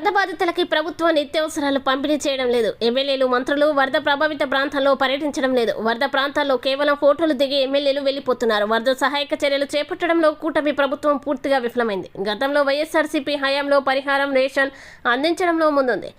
వరద బాధితులకి ప్రభుత్వం నిత్యావసరాలు పంపిణీ చేయడం లేదు. ఎమ్మెల్యేలు, మంత్రులు వరద ప్రభావిత ప్రాంతాల్లో పర్యటించడం లేదు. వరద ప్రాంతాల్లో కేవలం ఫోటోలు దిగి ఎమ్మెల్యేలు వెళ్లిపోతున్నారు. వరద సహాయక చర్యలు చేపట్టడంలో కూటమి ప్రభుత్వం పూర్తిగా విఫలమైంది. గతంలో వైఎస్ఆర్సీపీ హయాంలో పరిహారం, రేషన్ అందించడంలో ముందుంది.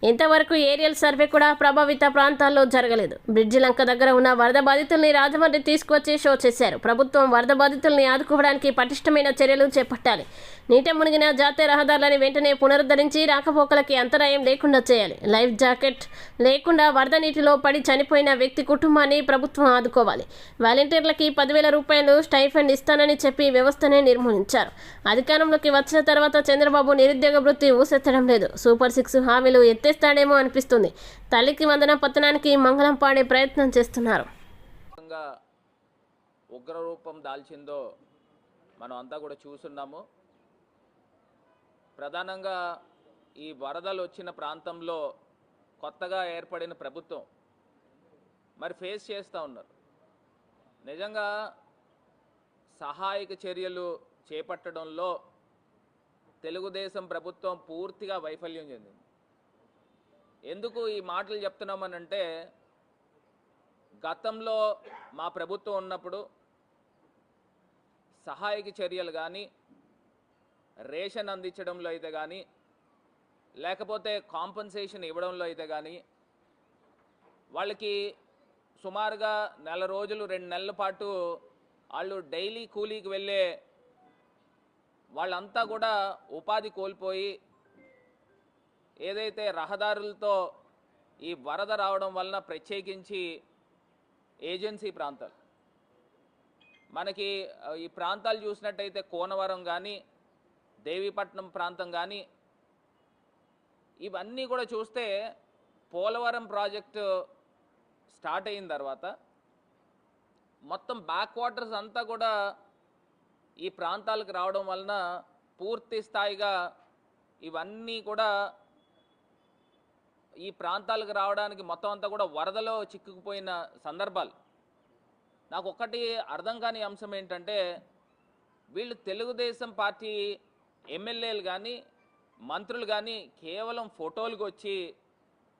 ఇంతవరకు ఏరియల్ సర్వే కూడా ప్రభావిత ప్రాంతాల్లో జరగలేదు. బ్రిడ్జి లంక దగ్గర ఉన్న వరద బాధితుల్ని రాజమండ్రి తీసుకువచ్చి షో చేశారు. ప్రభుత్వం వరద బాధితుల్ని ఆదుకోవడానికి పటిష్టమైన చర్యలు చేపట్టాలి. నీట మునిగిన జాతీయ రహదారులని వెంటనే పునరుద్ధరించి రాకపోకలకి అంతరాయం లేకుండా చేయాలి. లైఫ్ జాకెట్ లేకుండా వరద నీటిలో పడి చనిపోయిన వ్యక్తి కుటుంబాన్ని ప్రభుత్వం ఆదుకోవాలి. వాలంటీర్లకి 10,000 రూపాయలు స్టైఫండ్ ఇస్తానని చెప్పి వ్యవస్థనే నిర్మూలించారు. అధికారంలోకి వచ్చిన తర్వాత చంద్రబాబు నిరుద్యోగ వృత్తి ఊసెత్తడం లేదు. సూపర్ 6 హామీలు ఎత్తేస్తాడేమో అనిపిస్తుంది. తల్లికి వందన పతనానికి మంగళం పాడే ప్రయత్నం చేస్తున్నారు. ఉగ్రరూపం దాల్చిందో మనం అంతా కూడా చూస్తున్నాము. ప్రధానంగా ఈ వరదలు వచ్చిన ప్రాంతంలో కొత్తగా ఏర్పడిన ప్రభుత్వం మరి ఫేస్ చేస్తూ ఉన్నారు. నిజంగా సహాయక చర్యలు చేపట్టడంలో తెలుగుదేశం ప్రభుత్వం పూర్తిగా వైఫల్యం చెందింది. ఎందుకు ఈ మాటలు చెప్తున్నామనంటే, గతంలో మా ప్రభుత్వం ఉన్నప్పుడు సహాయక చర్యలు కానీ, రేషన్ అందించడంలో అయితే కానీ, లేకపోతే కాంపన్సేషన్ ఇవ్వడంలో అయితే కానీ, వాళ్ళకి సుమారుగా 4 రోజులు 2 నెలల పాటు వాళ్ళు డైలీ కూలీకి వెళ్ళే వాళ్ళంతా కూడా ఉపాధి కోల్పోయి, ఏదైతే రహదారులతో ఈ వరద రావడం వలన ప్రత్యేకించి ఏజెన్సీ ప్రాంతాలు, మనకి ఈ ప్రాంతాలు చూసినట్టయితే కోనవరం కానీ, దేవీపట్నం ప్రాంతం కానీ, ఇవన్నీ కూడా చూస్తే పోలవరం ప్రాజెక్టు స్టార్ట్ అయిన తర్వాత మొత్తం బ్యాక్ వాటర్స్ అంతా కూడా ఈ ప్రాంతాలకు రావడం వలన పూర్తి స్థాయిగా ఇవన్నీ కూడా ఈ ప్రాంతాలకు రావడానికి మొత్తం అంతా కూడా వరదలో చిక్కుకుపోయిన సందర్భాలు. నాకు ఒక్కటి అర్థం కాని అంశం ఏంటంటే, వీళ్ళు తెలుగుదేశం పార్టీ ఎమ్మెల్యేలు కానీ, మంత్రులు కానీ కేవలం ఫోటోలకు వచ్చి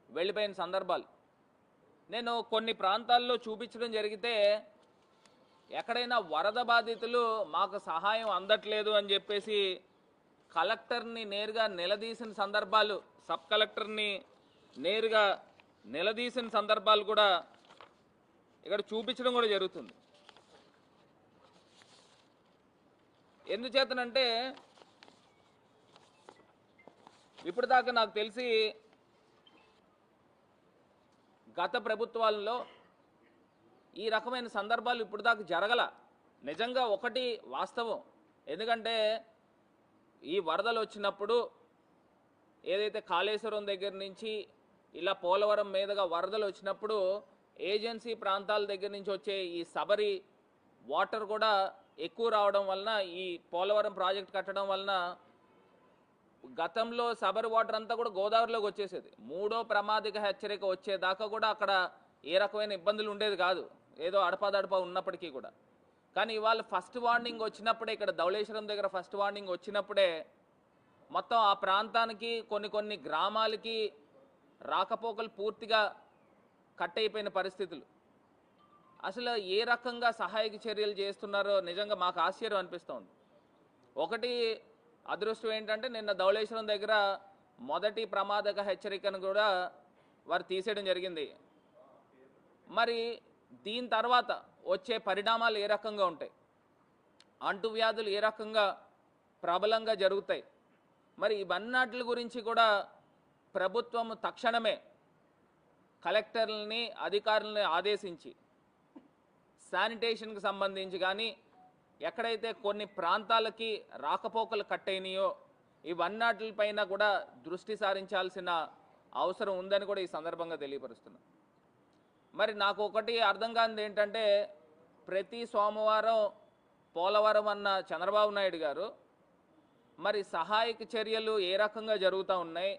వెళ్ళిపోయిన సందర్భాలు. నేను కొన్ని ప్రాంతాల్లో చూపించడం జరిగితే, ఎక్కడైనా వరద బాధితులు మాకు సహాయం అందట్లేదు అని చెప్పేసి కలెక్టర్ని నేరుగా నిలదీసిన సందర్భాలు, సబ్ కలెక్టర్ని నేరుగా నిలదీసిన సందర్భాలు కూడా ఇక్కడ చూపించడం కూడా జరుగుతుంది. ఎందుచేతనంటే, ఇప్పుడు దాకా నాకు తెలిసి గత ప్రభుత్వాల్లో ఈ రకమైన సందర్భాలు ఇప్పుడు దాకా జరగల. నిజంగా ఒకటి వాస్తవం. ఎందుకంటే ఈ వరదలు వచ్చినప్పుడు ఏదైతే కాళేశ్వరం దగ్గర నుంచి ఇలా పోలవరం మీదుగా వరదలు వచ్చినప్పుడు ఏజెన్సీ ప్రాంతాల దగ్గర నుంచి వచ్చే ఈ సబరి వాటర్ కూడా ఎక్కువ రావడం వలన, ఈ పోలవరం ప్రాజెక్ట్ కట్టడం వలన గతంలో సబరి వాటర్ అంతా కూడా గోదావరిలోకి వచ్చేసేది. 3వ ప్రమాదిక హెచ్చరిక వచ్చేదాకా కూడా అక్కడ ఏ రకమైన ఇబ్బందులు ఉండేది కాదు, ఏదో అడపాదడపా ఉన్నప్పటికీ కూడా. కానీ ఇవాళ ఫస్ట్ వార్నింగ్ వచ్చినప్పుడే, ఇక్కడ ధవళేశ్వరం దగ్గర ఫస్ట్ వార్నింగ్ వచ్చినప్పుడే మొత్తం ఆ ప్రాంతానికి కొన్ని గ్రామాలకి రాకపోకలు పూర్తిగా కట్ అయిపోయిన పరిస్థితులు. అసలు ఏ రకంగా సహాయక చర్యలు చేస్తున్నారో నిజంగా మాకు ఆశ్చర్యం అనిపిస్తోంది. ఒకటి అదృష్టం ఏంటంటే, నిన్న ధవళేశ్వరం దగ్గర మొదటి ప్రమాదక హెచ్చరికను కూడా వారు తీసేయడం జరిగింది. మరి దీని తర్వాత వచ్చే పరిణామాలు ఏ రకంగా ఉంటాయి, అంటువ్యాధులు ఏ రకంగా ప్రబలంగా జరుగుతాయి, మరి ఇవన్నిటి గురించి కూడా ప్రభుత్వం తక్షణమే కలెక్టర్లని, అధికారులని ఆదేశించి శానిటేషన్కి సంబంధించి కానీ, ఎక్కడైతే కొన్ని ప్రాంతాలకి రాకపోకలు కట్ అయినాయో ఇవన్నిటిపైన కూడా దృష్టి సారించాల్సిన అవసరం ఉందని కూడా ఈ సందర్భంగా తెలియపరుస్తున్నాను. మరి నాకు ఒకటి అర్థం కానిది ఏంటంటే, ప్రతి సోమవారం పోలవరం అన్న చంద్రబాబు నాయుడు గారు మరి సహాయక చర్యలు ఏ రకంగా జరుగుతూ ఉన్నాయి,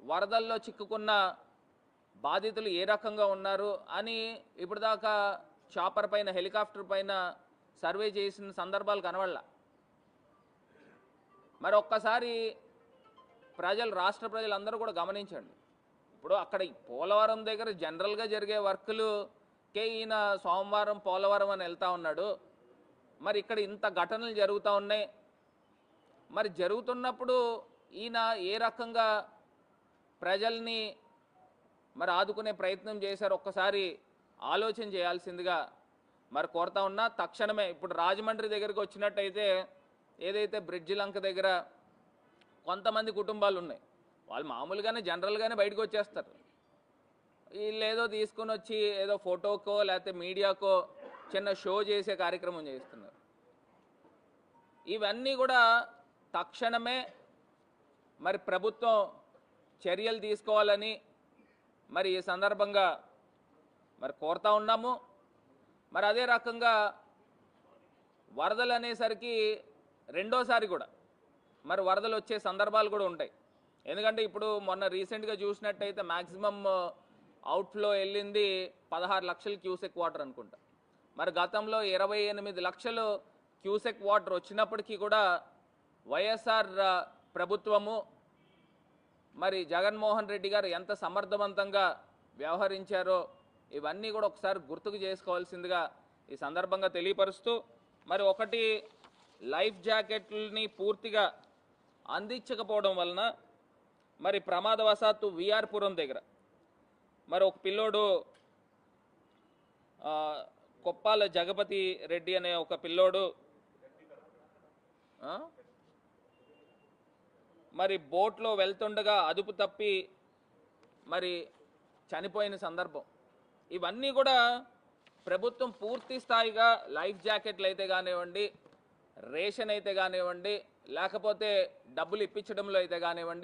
వరదల్లో చిక్కుకున్న బాధితులు ఏ రకంగా ఉన్నారు అని ఇప్పుడు దాకా చాపర్ పైన, హెలికాప్టర్ పైన సర్వే చేసిన సందర్భాలు కనబడలా. మరి ఒక్కసారి ప్రజలు రాష్ట్ర ప్రజలందరూ కూడా గమనించండి. ఇప్పుడు అక్కడ ఈ పోలవరం దగ్గర జనరల్గా జరిగే వర్కులుకే ఈయన సోమవారం పోలవరం అని వెళ్తా ఉన్నాడు. మరి ఇక్కడ ఇంత ఘటనలు జరుగుతూ ఉన్నాయి. మరి జరుగుతున్నప్పుడు ఈయన ఏ రకంగా ప్రజల్ని మరి ఆదుకునే ప్రయత్నం చేశారు ఒక్కసారి ఆలోచన చేయాల్సిందిగా మరి కోరుతా ఉన్నా. తక్షణమే ఇప్పుడు రాజమండ్రి దగ్గరికి వచ్చినట్టయితే ఏదైతే బ్రిడ్జి లంక దగ్గర కొంతమంది కుటుంబాలు ఉన్నాయి, వాళ్ళు మామూలుగానే జనరల్గానే బయటకు వచ్చేస్తారు. వీళ్ళు ఏదో తీసుకుని వచ్చి ఏదో ఫోటోకో లేకపోతే మీడియాకో చిన్న షో చేసే కార్యక్రమం చేస్తున్నారు. ఇవన్నీ కూడా తక్షణమే మరి ప్రభుత్వం చర్యలు తీసుకోవాలని మరి ఈ సందర్భంగా మరి కోరుతా ఉన్నాము. మరి అదే రకంగా వరదలు అనేసరికి రెండోసారి కూడా మరి వరదలు వచ్చే సందర్భాలు కూడా ఉంటాయి. ఎందుకంటే ఇప్పుడు మొన్న రీసెంట్గా చూసినట్టయితే మ్యాక్సిమం అవుట్ఫ్లో వెళ్ళింది 16 లక్షల క్యూసెక్ వాటర్ అనుకుంటా. మరి గతంలో 28 లక్షలు క్యూసెక్ వాటర్ వచ్చినప్పటికీ కూడా వైఎస్ఆర్ ప్రభుత్వము మరి జగన్మోహన్ రెడ్డి గారు ఎంత సమర్థవంతంగా వ్యవహరించారో ఇవన్నీ కూడా ఒకసారి గుర్తుకు చేసుకోవాల్సిందిగా ఈ సందర్భంగా తెలియపరుస్తూ, మరి ఒకటి లైఫ్ జాకెట్లని పూర్తిగా అందించకపోవడం వలన మరి ప్రమాదవశాత్తు విఆర్పురం దగ్గర మరి ఒక పిల్లోడు కొప్పాల జగపతి రెడ్డి అనే ఒక పిల్లోడు మరి బోట్లో వెళ్తుండగా అదుపు తప్పి మరి చనిపోయిన సందర్భం. ఇవన్నీ కూడా ప్రభుత్వం పూర్తి స్థాయిగా లైఫ్ జాకెట్లు అయితే కానివ్వండి, రేషన్ అయితే కానివ్వండి, లేకపోతే డబ్బులు ఇప్పించడంలో అయితే కానివ్వండి